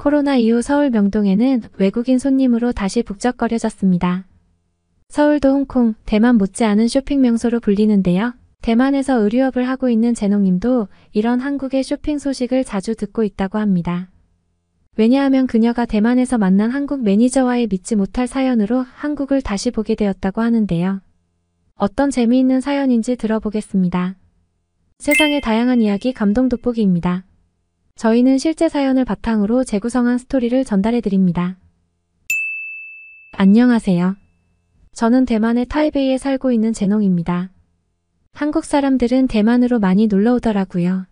코로나 이후 서울 명동에는 외국인 손님으로 다시 북적거려졌습니다. 서울도 홍콩, 대만 못지않은 쇼핑 명소로 불리는데요. 대만에서 의류업을 하고 있는 제농님도 이런 한국의 쇼핑 소식을 자주 듣고 있다고 합니다. 왜냐하면 그녀가 대만에서 만난 한국 매니저와의 믿지 못할 사연으로 한국을 다시 보게 되었다고 하는데요. 어떤 재미있는 사연인지 들어보겠습니다. 세상의 다양한 이야기 감동 돋보기입니다. 저희는 실제 사연을 바탕으로 재구성한 스토리를 전달해드립니다. 안녕하세요. 저는 대만의 타이베이에 살고 있는 제농입니다. 한국 사람들은 대만으로 많이 놀러 오더라고요.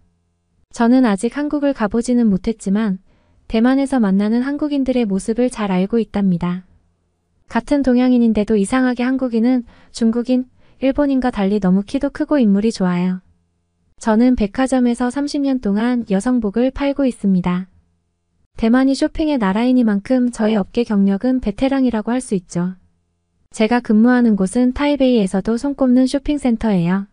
저는 아직 한국을 가보지는 못했지만 대만에서 만나는 한국인들의 모습을 잘 알고 있답니다. 같은 동양인인데도 이상하게 한국인은 중국인, 일본인과 달리 너무 키도 크고 인물이 좋아요. 저는 백화점에서 30년 동안 여성복을 팔고 있습니다. 대만이 쇼핑의 나라이니만큼 저의 업계 경력은 베테랑이라고 할 수 있죠. 제가 근무하는 곳은 타이베이에서도 손꼽는 쇼핑센터예요.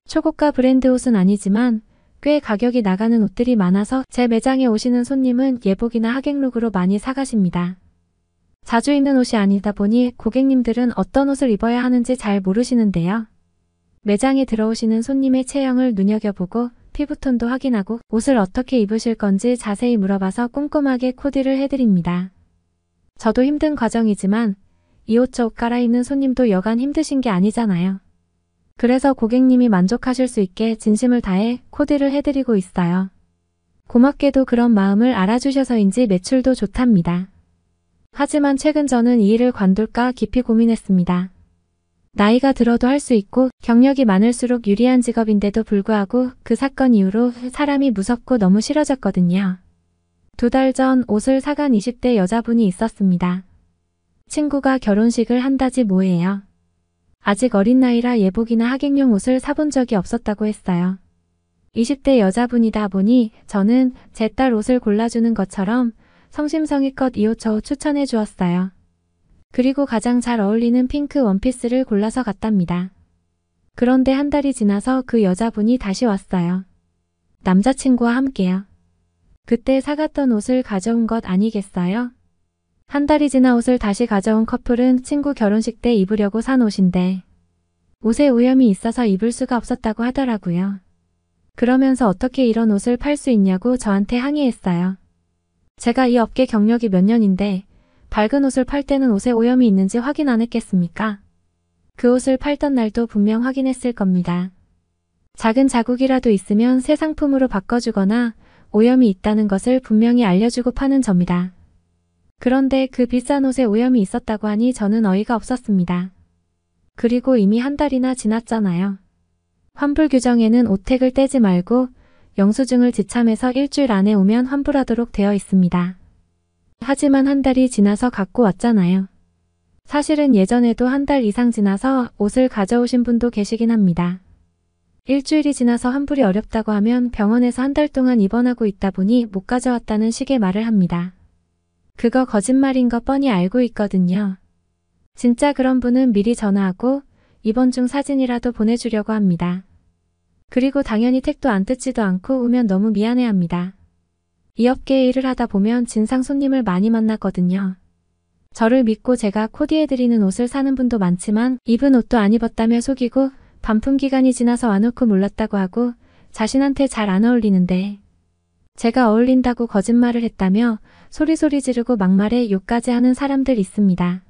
초고가 브랜드 옷은 아니지만 꽤 가격이 나가는 옷들이 많아서 제 매장에 오시는 손님은 예복이나 하객룩으로 많이 사가십니다. 자주 입는 옷이 아니다 보니 고객님들은 어떤 옷을 입어야 하는지 잘 모르시는데요. 매장에 들어오시는 손님의 체형을 눈여겨보고 피부톤도 확인하고 옷을 어떻게 입으실 건지 자세히 물어봐서 꼼꼼하게 코디를 해드립니다. 저도 힘든 과정이지만 이 옷 저 옷 갈아입는 손님도 여간 힘드신 게 아니잖아요. 그래서 고객님이 만족하실 수 있게 진심을 다해 코디를 해드리고 있어요. 고맙게도 그런 마음을 알아주셔서인지 매출도 좋답니다. 하지만 최근 저는 이 일을 관둘까 깊이 고민했습니다. 나이가 들어도 할 수 있고 경력이 많을수록 유리한 직업인데도 불구하고 그 사건 이후로 사람이 무섭고 너무 싫어졌거든요. 2달 전 옷을 사간 20대 여자분이 있었습니다. 친구가 결혼식을 한다지 뭐예요. 아직 어린 나이라 예복이나 하객용 옷을 사본 적이 없었다고 했어요. 20대 여자분이다 보니 저는 제 딸 옷을 골라주는 것처럼 성심성의껏 이 옷 저 옷 추천해 주었어요. 그리고 가장 잘 어울리는 핑크 원피스를 골라서 갔답니다. 그런데 한 달이 지나서 그 여자분이 다시 왔어요. 남자친구와 함께요. 그때 사갔던 옷을 가져온 것 아니겠어요? 한 달이 지나 옷을 다시 가져온 커플은 친구 결혼식 때 입으려고 산 옷인데 옷에 오염이 있어서 입을 수가 없었다고 하더라고요. 그러면서 어떻게 이런 옷을 팔 수 있냐고 저한테 항의했어요. 제가 이 업계 경력이 몇 년인데 밝은 옷을 팔 때는 옷에 오염이 있는지 확인 안 했겠습니까? 그 옷을 팔던 날도 분명 확인했을 겁니다. 작은 자국이라도 있으면 새 상품으로 바꿔주거나 오염이 있다는 것을 분명히 알려주고 파는 접니다. 그런데 그 비싼 옷에 오염이 있었다고 하니 저는 어이가 없었습니다. 그리고 이미 한 달이나 지났잖아요. 환불 규정에는 오택을 떼지 말고 영수증을 지참해서 일주일 안에 오면 환불하도록 되어 있습니다. 하지만 한 달이 지나서 갖고 왔잖아요. 사실은 예전에도 한 달 이상 지나서 옷을 가져오신 분도 계시긴 합니다. 일주일이 지나서 환불이 어렵다고 하면 병원에서 한 달 동안 입원하고 있다 보니 못 가져왔다는 식의 말을 합니다. 그거 거짓말인 거 뻔히 알고 있거든요. 진짜 그런 분은 미리 전화하고 입원 중 사진이라도 보내주려고 합니다. 그리고 당연히 택도 안 뜯지도 않고 오면 너무 미안해합니다. 이 업계에 일을 하다 보면 진상 손님을 많이 만나거든요. 저를 믿고 제가 코디해드리는 옷을 사는 분도 많지만 입은 옷도 안 입었다며 속이고 반품 기간이 지나서 와놓고 몰랐다고 하고 자신한테 잘 안 어울리는데 제가 어울린다고 거짓말을 했다며 소리소리 지르고 막말에 욕까지 하는 사람들 있습니다.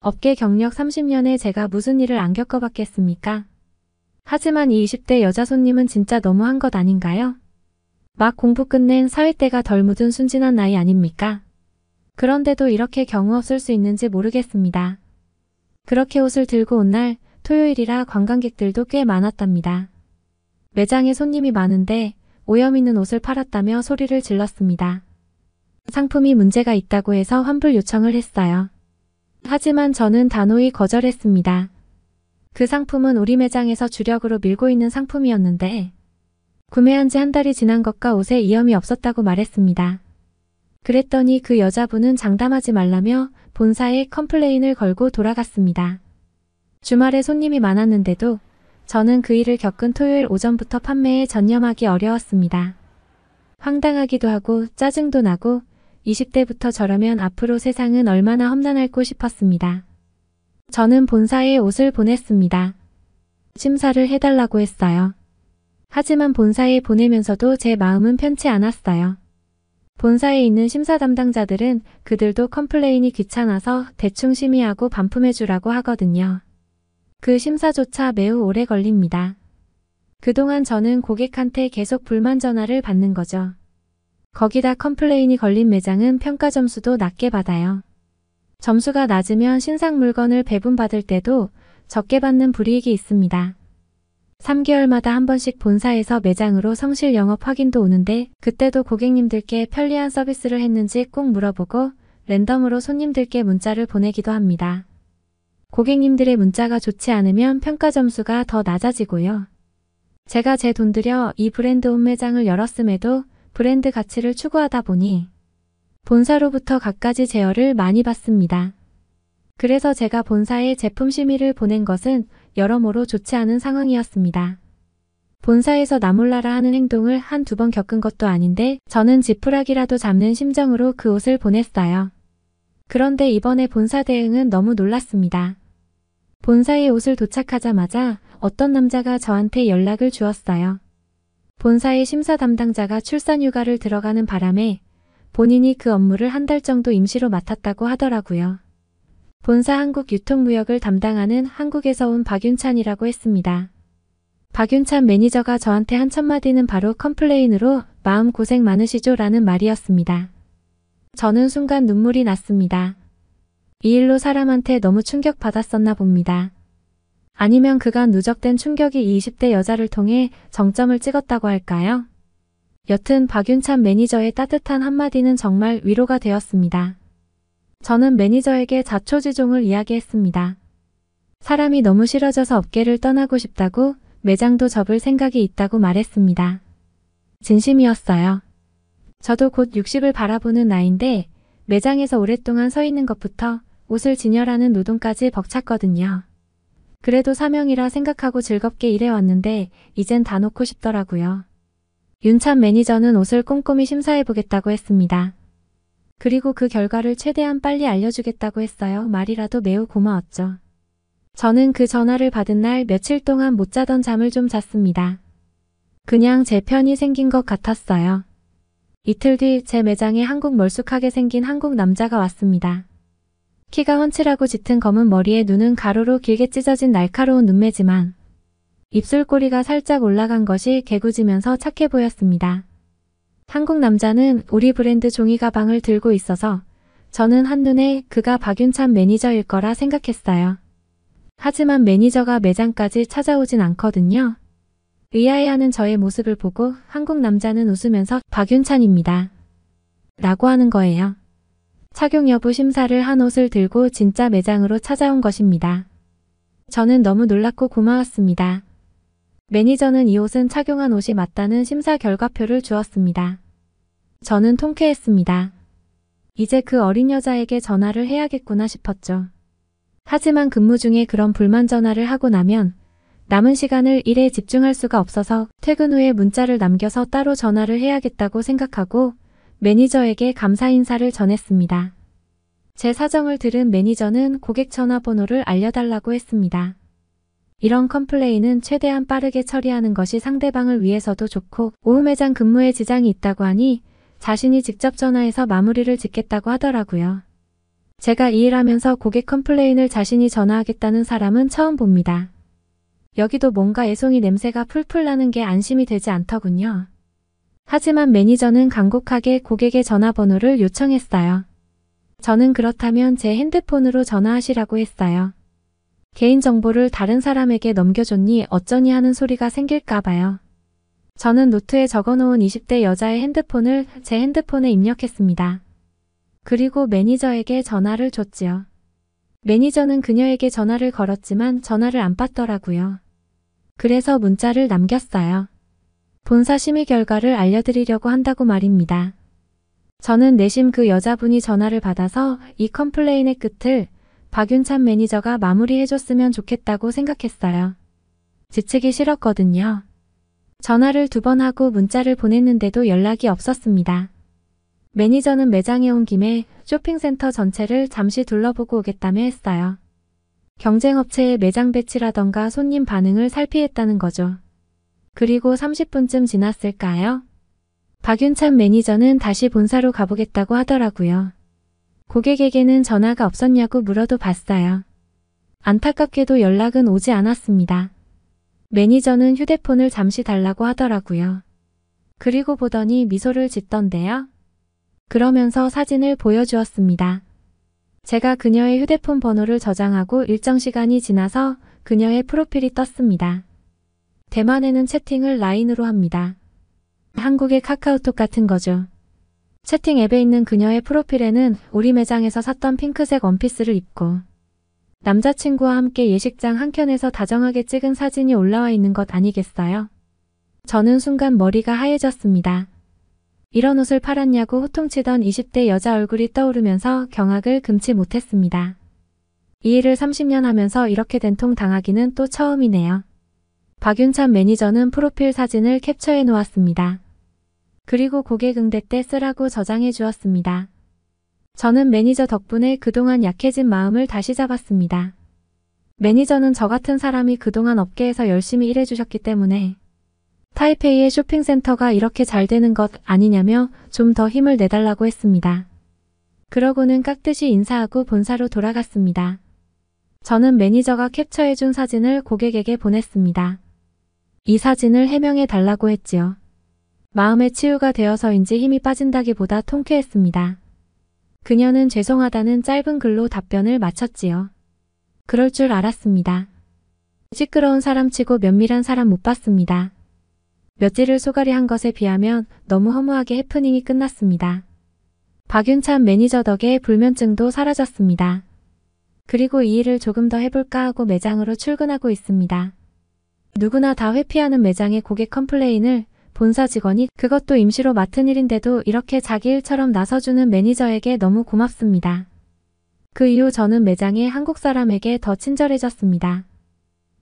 업계 경력 30년에 제가 무슨 일을 안 겪어봤겠습니까? 하지만 이 20대 여자 손님은 진짜 너무한 것 아닌가요? 막 공부 끝낸 사회때가 덜 묻은 순진한 나이 아닙니까? 그런데도 이렇게 경우 없을 수 있는지 모르겠습니다. 그렇게 옷을 들고 온 날 토요일이라 관광객들도 꽤 많았답니다. 매장에 손님이 많은데 오염 있는 옷을 팔았다며 소리를 질렀습니다. 상품이 문제가 있다고 해서 환불 요청을 했어요. 하지만 저는 단호히 거절했습니다. 그 상품은 우리 매장에서 주력으로 밀고 있는 상품이었는데 구매한 지 한 달이 지난 것과 옷에 이염이 없었다고 말했습니다. 그랬더니 그 여자분은 장담하지 말라며 본사에 컴플레인을 걸고 돌아갔습니다. 주말에 손님이 많았는데도 저는 그 일을 겪은 토요일 오전부터 판매에 전념하기 어려웠습니다. 황당하기도 하고 짜증도 나고 20대부터 저러면 앞으로 세상은 얼마나 험난할꼬 싶었습니다. 저는 본사에 옷을 보냈습니다. 심사를 해달라고 했어요. 하지만 본사에 보내면서도 제 마음은 편치 않았어요. 본사에 있는 심사 담당자들은 그들도 컴플레인이 귀찮아서 대충 심의하고 반품해주라고 하거든요. 그 심사조차 매우 오래 걸립니다. 그동안 저는 고객한테 계속 불만 전화를 받는 거죠. 거기다 컴플레인이 걸린 매장은 평가 점수도 낮게 받아요. 점수가 낮으면 신상 물건을 배분받을 때도 적게 받는 불이익이 있습니다. 3개월마다 한 번씩 본사에서 매장으로 성실 영업 확인도 오는데 그때도 고객님들께 편리한 서비스를 했는지 꼭 물어보고 랜덤으로 손님들께 문자를 보내기도 합니다. 고객님들의 문자가 좋지 않으면 평가 점수가 더 낮아지고요. 제가 제 돈 들여 이 브랜드 옷 매장을 열었음에도 브랜드 가치를 추구하다 보니 본사로부터 갖가지 제어를 많이 받습니다. 그래서 제가 본사에 제품 심의를 보낸 것은 여러모로 좋지 않은 상황이었습니다. 본사에서 나몰라라 하는 행동을 한두 번 겪은 것도 아닌데 저는 지푸라기라도 잡는 심정으로 그 옷을 보냈어요. 그런데 이번에 본사 대응은 너무 놀랐습니다. 본사에 옷을 도착하자마자 어떤 남자가 저한테 연락을 주었어요. 본사의 심사 담당자가 출산 휴가를 들어가는 바람에 본인이 그 업무를 한 달 정도 임시로 맡았다고 하더라고요. 본사 한국 유통무역을 담당하는 한국에서 온 박윤찬이라고 했습니다. 박윤찬 매니저가 저한테 한 첫마디는 바로 컴플레인으로 마음 고생 많으시죠? 라는 말이었습니다. 저는 순간 눈물이 났습니다. 이 일로 사람한테 너무 충격받았었나 봅니다. 아니면 그간 누적된 충격이 이 20대 여자를 통해 정점을 찍었다고 할까요? 여튼 박윤찬 매니저의 따뜻한 한마디는 정말 위로가 되었습니다. 저는 매니저에게 자초지종을 이야기했습니다. 사람이 너무 싫어져서 업계를 떠나고 싶다고 매장도 접을 생각이 있다고 말했습니다. 진심이었어요. 저도 곧 60을 바라보는 나이인데 매장에서 오랫동안 서 있는 것부터 옷을 진열하는 노동까지 벅찼거든요. 그래도 사명이라 생각하고 즐겁게 일해왔는데 이젠 다 놓고 싶더라고요. 윤찬 매니저는 옷을 꼼꼼히 심사해보겠다고 했습니다. 그리고 그 결과를 최대한 빨리 알려주겠다고 했어요. 말이라도 매우 고마웠죠. 저는 그 전화를 받은 날 며칠 동안 못 자던 잠을 좀 잤습니다. 그냥 제 편이 생긴 것 같았어요. 이틀 뒤 제 매장에 한국 멀쑥하게 생긴 한국 남자가 왔습니다. 키가 훤칠하고 짙은 검은 머리에 눈은 가로로 길게 찢어진 날카로운 눈매지만 입술꼬리가 살짝 올라간 것이 개구지면서 착해 보였습니다. 한국 남자는 우리 브랜드 종이 가방을 들고 있어서 저는 한눈에 그가 박윤찬 매니저일 거라 생각했어요. 하지만 매니저가 매장까지 찾아오진 않거든요. 의아해하는 저의 모습을 보고 한국 남자는 웃으면서 박윤찬입니다. 라고 하는 거예요. 착용 여부 심사를 한 옷을 들고 진짜 매장으로 찾아온 것입니다. 저는 너무 놀랍고 고마웠습니다. 매니저는 이 옷은 착용한 옷이 맞다는 심사 결과표를 주었습니다. 저는 통쾌했습니다. 이제 그 어린 여자에게 전화를 해야겠구나 싶었죠. 하지만 근무 중에 그런 불만 전화를 하고 나면 남은 시간을 일에 집중할 수가 없어서 퇴근 후에 문자를 남겨서 따로 전화를 해야겠다고 생각하고 매니저에게 감사 인사를 전했습니다. 제 사정을 들은 매니저는 고객 전화번호를 알려달라고 했습니다. 이런 컴플레인은 최대한 빠르게 처리하는 것이 상대방을 위해서도 좋고 오후 매장 근무에 지장이 있다고 하니 자신이 직접 전화해서 마무리를 짓겠다고 하더라고요. 제가 이 일하면서 고객 컴플레인을 자신이 전화하겠다는 사람은 처음 봅니다. 여기도 뭔가 애송이 냄새가 풀풀 나는 게 안심이 되지 않더군요. 하지만 매니저는 간곡하게 고객의 전화번호를 요청했어요. 저는 그렇다면 제 핸드폰으로 전화하시라고 했어요. 개인정보를 다른 사람에게 넘겨줬니 어쩌니 하는 소리가 생길까봐요. 저는 노트에 적어놓은 20대 여자의 핸드폰을 제 핸드폰에 입력했습니다. 그리고 매니저에게 전화를 줬지요. 매니저는 그녀에게 전화를 걸었지만 전화를 안 받더라고요. 그래서 문자를 남겼어요. 본사 심의 결과를 알려드리려고 한다고 말입니다. 저는 내심 그 여자분이 전화를 받아서 이 컴플레인의 끝을 박윤찬 매니저가 마무리해줬으면 좋겠다고 생각했어요. 지치기 싫었거든요. 전화를 2번 하고 문자를 보냈는데도 연락이 없었습니다. 매니저는 매장에 온 김에 쇼핑센터 전체를 잠시 둘러보고 오겠다며 했어요. 경쟁업체의 매장 배치라던가 손님 반응을 살피했다는 거죠. 그리고 30분쯤 지났을까요? 박윤찬 매니저는 다시 본사로 가보겠다고 하더라고요. 고객에게는 전화가 없었냐고 물어도 봤어요. 안타깝게도 연락은 오지 않았습니다. 매니저는 휴대폰을 잠시 달라고 하더라고요. 그리고 보더니 미소를 짓던데요. 그러면서 사진을 보여주었습니다. 제가 그녀의 휴대폰 번호를 저장하고 일정 시간이 지나서 그녀의 프로필이 떴습니다. 대만에는 채팅을 라인으로 합니다. 한국의 카카오톡 같은 거죠. 채팅 앱에 있는 그녀의 프로필에는 우리 매장에서 샀던 핑크색 원피스를 입고 남자친구와 함께 예식장 한켠에서 다정하게 찍은 사진이 올라와 있는 것 아니겠어요? 저는 순간 머리가 하얘졌습니다. 이런 옷을 팔았냐고 호통치던 20대 여자 얼굴이 떠오르면서 경악을 금치 못했습니다. 이 일을 30년 하면서 이렇게 된통 당하기는 또 처음이네요. 박윤찬 매니저는 프로필 사진을 캡처해 놓았습니다. 그리고 고객 응대 때 쓰라고 저장해 주었습니다. 저는 매니저 덕분에 그동안 약해진 마음을 다시 잡았습니다. 매니저는 저 같은 사람이 그동안 업계에서 열심히 일해주셨기 때문에 타이페이의 쇼핑센터가 이렇게 잘 되는 것 아니냐며 좀 더 힘을 내달라고 했습니다. 그러고는 깍듯이 인사하고 본사로 돌아갔습니다. 저는 매니저가 캡처해준 사진을 고객에게 보냈습니다. 이 사진을 해명해 달라고 했지요. 마음의 치유가 되어서인지 힘이 빠진다기보다 통쾌했습니다. 그녀는 죄송하다는 짧은 글로 답변을 마쳤지요. 그럴 줄 알았습니다. 시끄러운 사람치고 면밀한 사람 못 봤습니다. 며칠을 소갈이 한 것에 비하면 너무 허무하게 해프닝이 끝났습니다. 박윤찬 매니저 덕에 불면증도 사라졌습니다. 그리고 이 일을 조금 더 해볼까 하고 매장으로 출근하고 있습니다. 누구나 다 회피하는 매장의 고객 컴플레인을 본사 직원이 그것도 임시로 맡은 일인데도 이렇게 자기 일처럼 나서주는 매니저에게 너무 고맙습니다. 그 이후 저는 매장의 한국 사람에게 더 친절해졌습니다.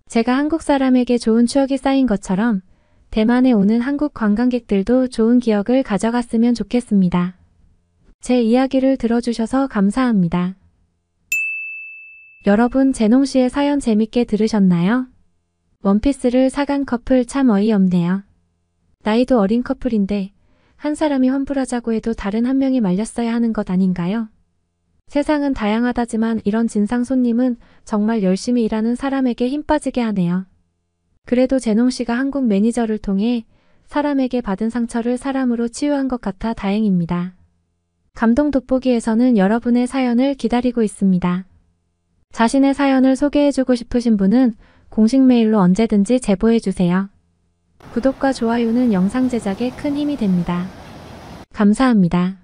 제가 한국 사람에게 좋은 추억이 쌓인 것처럼 대만에 오는 한국 관광객들도 좋은 기억을 가져갔으면 좋겠습니다. 제 이야기를 들어주셔서 감사합니다. 여러분 제농씨의 사연 재밌게 들으셨나요? 원피스를 사간 커플 참 어이없네요. 나이도 어린 커플인데 한 사람이 환불하자고 해도 다른 한 명이 말렸어야 하는 것 아닌가요? 세상은 다양하다지만 이런 진상 손님은 정말 열심히 일하는 사람에게 힘 빠지게 하네요. 그래도 제농씨가 한국 매니저를 통해 사람에게 받은 상처를 사람으로 치유한 것 같아 다행입니다. 감동 돋보기에서는 여러분의 사연을 기다리고 있습니다. 자신의 사연을 소개해주고 싶으신 분은 공식 메일로 언제든지 제보해주세요. 구독과 좋아요는 영상 제작에 큰 힘이 됩니다. 감사합니다.